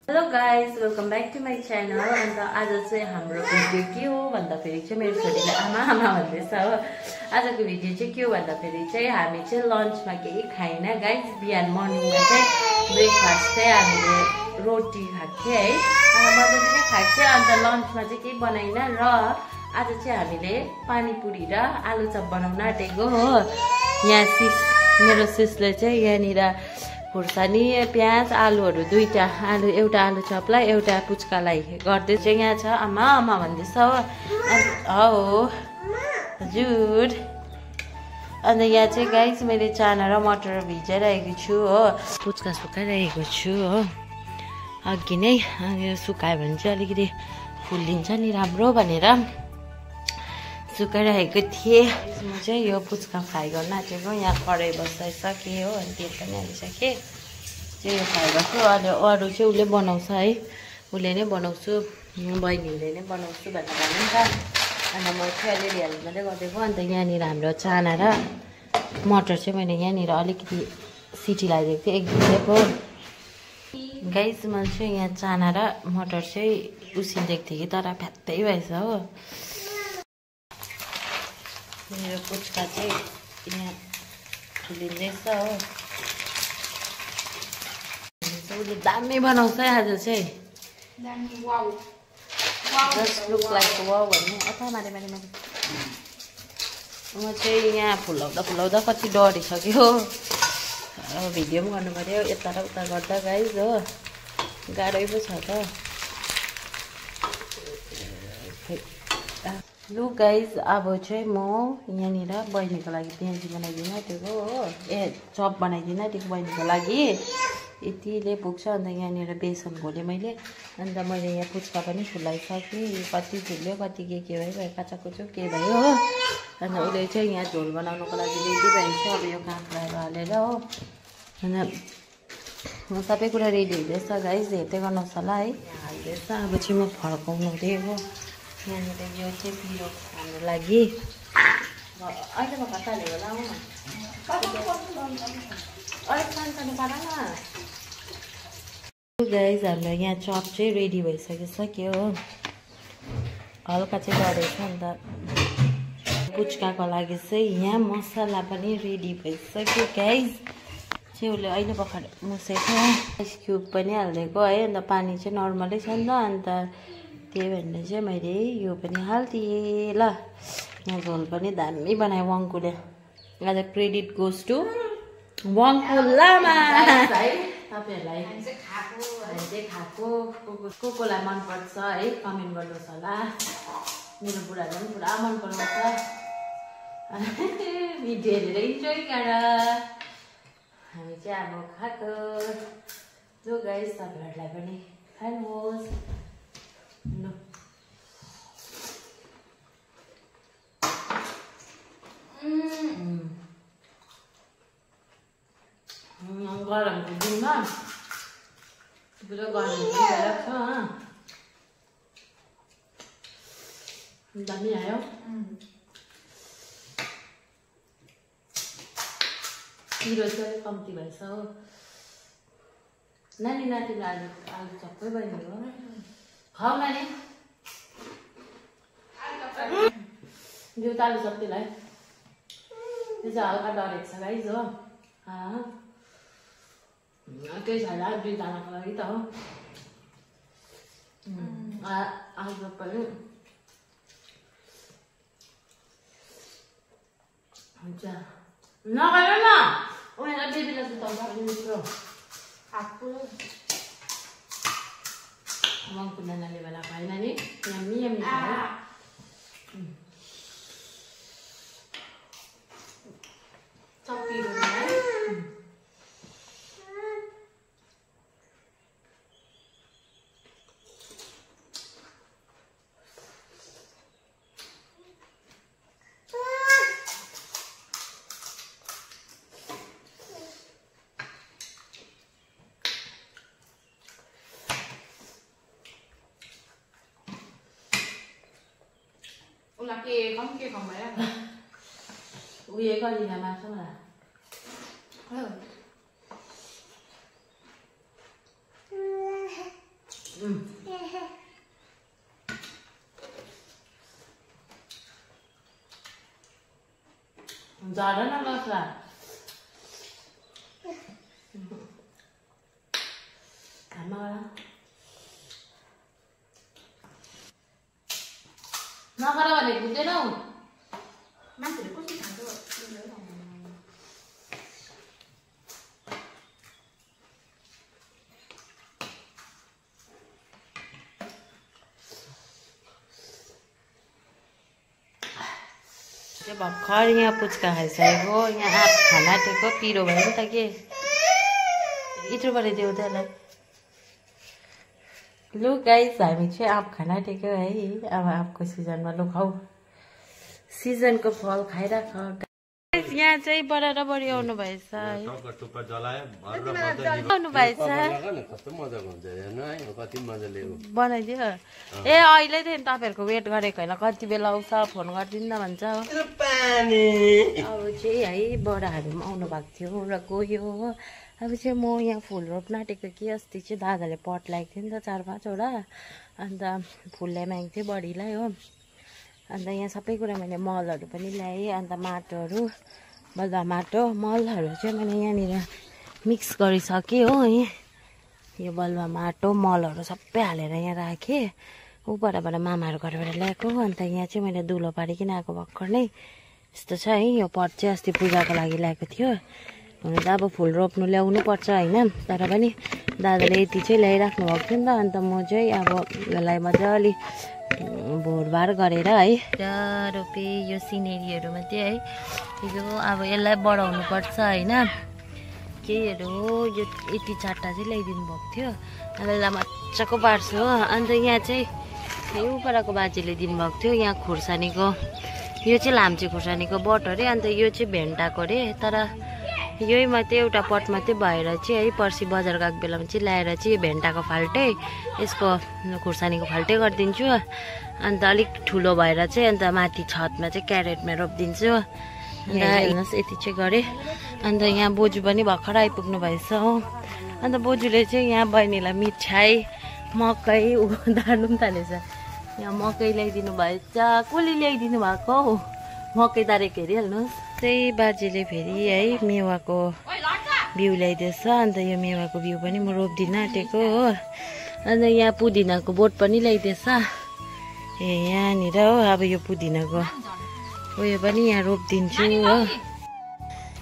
Hello guys welcome back to my channel. अन्त आज चाहिँ हाम्रो भिडियो के हो भन्दाखेरि चाहिँ मेरो छोरीले आमा आमा भन्दैछ हो। आजको भिडियो चाहिँ के हो भन्दाखेरि चाहिँ हामी चाहिँ लन्चमा केही खाएन गाइज। बिहान मर्निङमा चाहिँ ब्रेकफास्ट चाहिँ हामीले रोटी खाएको थियौँ है, मजाले नै खाएको थियौँ। अन्त लन्चमा चाहिँ केही बनाइन र आज चाहिँ हामीले पानीपुरी र आलु चप बनाउन आँटेको हो। यहाँ मेरो सिसले चाहिँ यहाँनिर खुर्सानी प्याज आलुहरू दुईटा आलु एउटा आलु चपलाई एउटा पुच्कालाई गर्दै चाहिँ यहाँ छ आमा आमा भन्दैछ हो। हो हजुर। अन्त यहाँ चाहिँ गाइस मैले चाना र मटर भिजाइरहेको छु हो, पुच्का सुकाइरहेको छु हो। अघि नै सुकायो भने चाहिँ अलिकति फुलिन्छ नि राम्रो भनेर सुकाइरहेको थिएँ। म चाहिँ यो पुच्का फ्राई गर्न आँटेको। यहाँ कराई बसाइसकेँ हो, अनि तेल पनि हालिसकेँ। चाहिँ यो फ्राई गर्छु, अहिले अरू चाहिँ उसले बनाउँछ है, उसले नै बनाउँछु बहिनीले नै बनाउँछु भनेर भन्नु नि त। अन्त म चाहिँ अलिअलि हेल्प मात्रै गरिदिएको। अन्त यहाँनिर हाम्रो चाना र मटर चाहिँ मैले यहाँनिर अलिकति सिटी लगाइदिएको थिएँ, एक दुईखेप गाइस। मैले चाहिँ यहाँ चाना र मटर चाहिँ उसिनिदिएको थिएँ कि तर फ्यात्तै भएछ हो। मेरो पुच्का चाहिँ यहाँ फुलिँदैछ हो। उसले दामी बनाउँछ है आज चाहिँ, जस्ट लुक लाइक वाउ भन्ने अथवा मारे मारे मारे। म चाहिँ यहाँ फुलाउँदा कति डढिसक्यो। अब भिडियो पनि गर्नु पऱ्यो यता र उता गर्दा गाइस हो, गाह्रै पो छ त। लु गाइज अब चाहिँ म यहाँनिर बहिनीको लागि प्याजी बनाइदिन आँटेको हो, चप बनाइदिन आँटेको बहिनीको लागि। यतिले पुग्छ। अन्त यहाँनिर बेसन घोलेँ मैले। अन्त मैले यहाँ पुच्का पनि फुलाइसकेँ, कति फुल्यो कति के भयो काचाकुचुक के भयो हो। अन्त उसले चाहिँ यहाँ झोल बनाउनुको लागि रेडी भइन्छ। अब यो काँक्राहरू हालेर हो। अन्त सबै कुरा रेडी हुँदैछ गाइज, हेर्दै गर्नुहोस् होला है। हाल्दैछ अब चाहिँ म फर्काउनु दिएको। यहाँनिर यो चाहिँ पिरो हाम्रो लागि अहिले म कता हालेको होला न, अलिक सानो पार न गाइज। हाम्रो यहाँ चप चाहिँ रेडी भइसकिसक्यो हो, हल्का चाहिँ डढेछ। अन्त पुच्काको लागि चाहिँ यहाँ मसला पनि रेडी भइसक्यो गाइज। चाहिँ उसले अहिले भर्खर मुसेको आइस क्युब पनि हालिदिएको है। अन्त पानी चाहिँ नर्मलै छ नि त, अन्त त्यही भनेर चाहिँ मैले यो पनि हालिदिएँ ल। यहाँ झोल पनि दामी बनायो वङ्कुले। आज क्रेडिट गोज टु वङ्कु लामा है। तपाईँहरूलाई चाहिँ खाएको को कोलाई मनपर्छ है कमेन्ट गर्नुहोस् होला। मेरो बुढाले पनि पुरा मन पराउँछ भिडियो हेरेर इन्जोय गर। हामी चाहिँ अब खाएको जो गाइस, तपाईँहरूलाई पनि खानुहोस् ल। गरमको दिनमा पुरा गरम भइरहेको छ। दामी आयो। पिरो चाहिँ कम्ती भएछ हो। नानी नातिलाई आलु चप्पै बनियो खाऊ नानी। यो त आलु चप्पीलाई त्यो चाहिँ हल्का डढेको छ गाइज हो। त्यही छैन दुईजनाको लागि त हो। आलु चप पनि हुन्छ नगर न, उनीहरूलाई बेबीलाई सुताउँछ पनि मिठो खाएको। मङ्कु नानाले बेला खाएन नि, यम्मी यम्मी खायो। चप्पीहरू के không mấy à? Ui ấy con gì là mà sao mà झाडा न लसला नगर भने बुझेनौ मान्छेले कसरी खान्छ भर्खर यहाँ पुच्का खाइसकेको यहाँ आँप खाना टेको पिरो भयो नि त के इत्रबाट देऊ त्यसलाई लु गाइस हामी चाहिँ आँप खाना टेक्यो है अब आँपको सिजनमा लु खाऊ सिजनको फल खाइराख यहाँ चाहिँ बडा र बडी आउनु भएछ आउनु भएछ बनाइदियो ए अहिलेदेखि तपाईँहरूको वेट गरेको होइन कति बेला आउँछ फोन गरिदिनु न भन्छ अब चाहिँ है बडाहरू पनि आउनु भएको थियो र गयो हो अब चाहिँ म यहाँ फुल रोप्न आँटेको कि अस्ति चाहिँ दादाले पट ल्याएको थियो नि त 4-5 वटा अन्त फुल ल्याइमागेको थियो बडीलाई हो अन्त यहाँ सबै कुरा मैले मलहरू पनि ल्याएँ अन्त माटोहरू बलुवा माटो मलहरू चाहिँ मैले यहाँनिर मिक्स गरिसकेँ हो यो बलुवा माटो मलहरू सबै हालेर यहाँ राखेँ ऊपरबाट मामाहरू घरबाट ल्याएको अन्त यहाँ चाहिँ मैले दुलो पारिकन आएको भर्खर नै यस्तो छ है यो पट चाहिँ अस्ति पूजाको लागि ल्याएको थियो हुन त अब फुल रोप्नु ल्याउनु पर्छ होइन तर पनि दादाले यति चाहिँ ल्याइराख्नु भएको थियो नि त अन्त म चाहिँ अब यसलाई मजाले भोरबार गरेर है रोपेँ यो सिनेरीहरू मात्रै है यो अब यसलाई बढाउनु पर्छ होइन केहीहरू यो यति 4टा चाहिँ ल्याइदिनु भएको थियो अब यसलाई मजाको पार्छु हो अन्त यहाँ चाहिँ उपरको बाजेले दिनुभएको थियो यहाँ खुर्सानीको यो चाहिँ लाम्चे खुर्सानीको बट अरे अन्त यो चाहिँ भेन्टाको अरे तर यही मात्रै एउटा पट मात्रै भएर चाहिँ है पर्सि बजार गएको बेलामा चाहिँ ल्याएर चाहिँ भेन्टाको फाल्टै यसको खुर्सानीको फाल्टै गरिदिन्छु अन्त अलिक ठुलो भएर चाहिँ अन्त माथि छतमा चाहिँ क्यारेटमा रोपिदिन्छु अन्त हेर्नुहोस् यति चाहिँ गरेँ अन्त यहाँ बोजू पनि भर्खर आइपुग्नु भएछ हो अन्त बोजूले चाहिँ यहाँ बहिनीलाई मिठाई मकै दार्नु पनि थालेछ यहाँ मकै ल्याइदिनु भएछ कसले ल्याइदिनु भएको हौ मकै दारेको हेरिहाल्नुहोस् त्यही बाजेले फेरि है मेवाको बिउ ल्याइदिएछ अन्त यो मेवाको बिउ पनि म रोप्दिन आँटेको हो अन्त यहाँ पुदिनाको बोट पनि ल्याइदिएछ ए यहाँनिर हो अब यो पुदिनाको उयो पनि यहाँ रोपिदिन्छु हो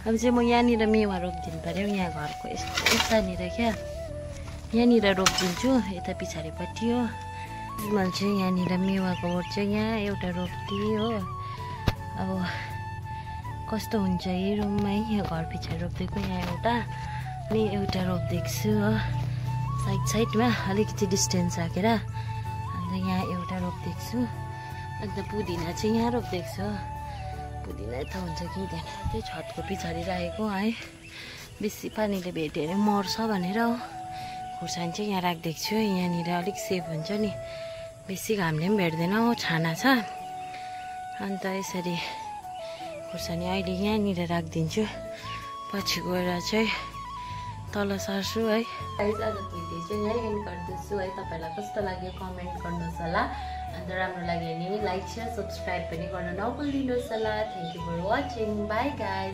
अब चाहिँ म यहाँनिर मेवा रोपिदिनु पऱ्यो यहाँ घरको यतानिर क्या यहाँनिर रोपिदिन्छु यता पछाडिपट्टि हो मैले चाहिँ यहाँनिर मेवाको बोट चाहिँ यहाँ एउटा रोपिदिएँ हो अब कस्तो हुन्छ हेरौँ है यहाँ घर पछाडि रोपिदिएको यहाँ एउटा अनि एउटा रोपिदिएको छु हो साइडमा अलिकति डिस्टेन्स राखेर अन्त यहाँ एउटा रोपिदिएको छु अन्त पुदिना चाहिँ यहाँ रोपिदिएको छु पुदिना त हुन्छ कि हुँदैन त्यही छतको पछाडि राखेको है बेसी पानीले भेट्यो भने मर्छ भनेर हो खुर्सानी चाहिँ यहाँ राखिदिएको छु यहाँनिर अलिक सेफ हुन्छ नि बेसी घामले पनि भेट्दैन हो छाना छ अन्त यसरी खुर्सानी अहिले यहाँनिर राखिदिन्छु पछि गएर चाहिँ तल सर्छु है आजको भिडियो चाहिँ यहीँ एन्ड गर्दैछु है तपाईँलाई कस्तो लाग्यो कमेन्ट गर्नुहोस् होला अन्त राम्रो लाग्यो भने लाइक सेयर सब्सक्राइब पनि गर्न नभुलिदिनुहोस् होला thank you for watching bye guys